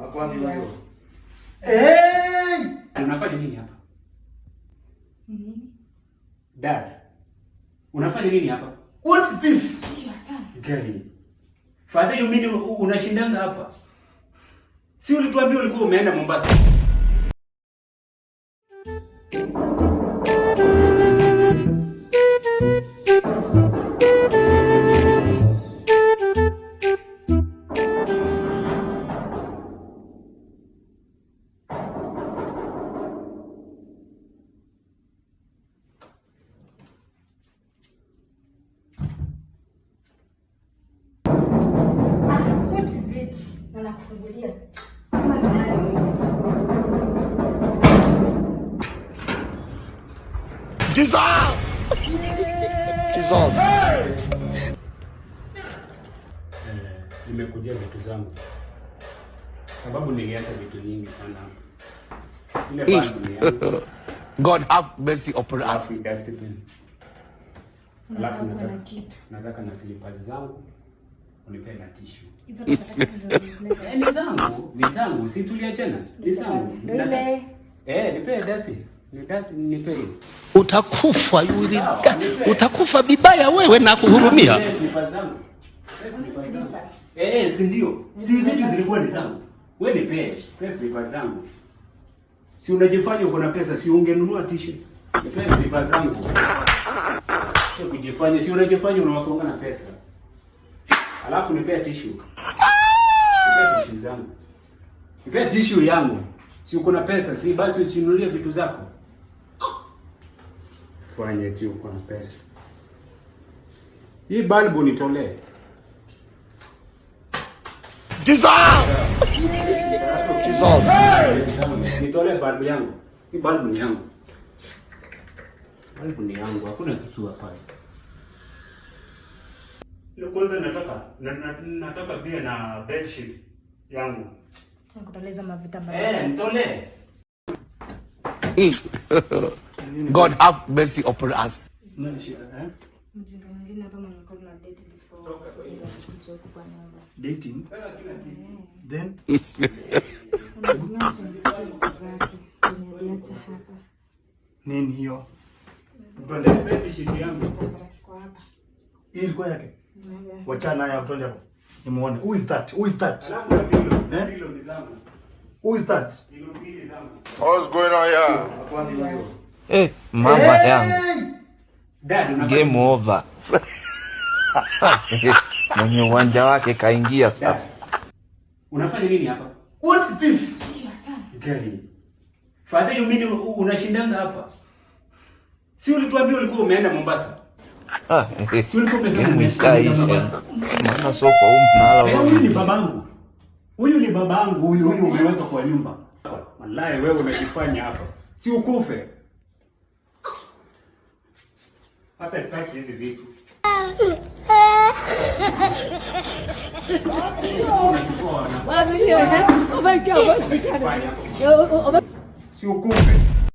Akwambia wewe. Unafanya nini hapa? Nini? Dad. Unafanya nini hapa? What is this? Gari. Father, you mean unashindanga hapa? Si ulituambia ulikuwa umeenda Mombasa? What is it? Nakufungulia. Kama ni nani? Jesus! Jesus. Nimekujia vitu zangu. Sababu niliacha vitu nyingi sana hapa. Ile bado ni yangu. God have mercy upon us. Discipline. Alafu na kitu. Nataka na slippers zangu. Unipe na tissue. Hizo nataka Ni zangu, si tuliachana. Ni zangu. Nipe dusty. Nipe. Utakufa yule. Utakufa bibaya wewe na kuhurumia. Slippers zangu. Si ndio. Si vitu zilikuwa ni zangu. Wewe nipe. Slippers zangu. Si unajifanya uko na pesa, si ungenunua t-shirt. Nipe slippers zangu. Sio kujifanya, si unajifanya unawakonga na pesa. Alafu nipe tissue. Nipe tissue zangu. Nipe tissue yangu. Si uko na pesa, si basi uchinunulie vitu zako. Fanye tu uko na pesa. Hii bulb nitolee. Jesus! Jesus. Nitolee bulb yangu. Hii bulb ni yangu. Bulb ni yangu, hakuna kitu hapa. Ile kwanza nataka pia na bed sheet yangu. Tunakutoleza mavita mbaya. Nitolee. God have mercy upon us. Nani shida Mjinga mwingine hapa mnakuwa na date before. Kutoka kwa nyumba. Dating? Then Unaniacha hapa. nini hiyo? Mtonde bed sheet yangu. Kwa hapa. Hii ilikuwa yake. Wachana haya mtonde hapo. Nimuone. Who is that? Who is that? Alafu na bilo ni zangu. Who is that? Bilo mbili zangu. What's going on here? Akwambia wewe. Mama yangu. Dad, Game over. Mwenye uwanja wake kaingia sasa. Unafanya nini hapa? What is this? Gari. Father, you mean unashindanga hapa? Si ulituambia ulikuwa umeenda Mombasa? Si ulikuwa umesema umeenda Mombasa? Maana soko huu mnala Huyu ni babangu. Huyu ni babangu, huyu umeweka kwa nyumba. Wallahi wewe unajifanya hapa. Si ukufe. Hata sitaki hizi vitu. Si ukufe.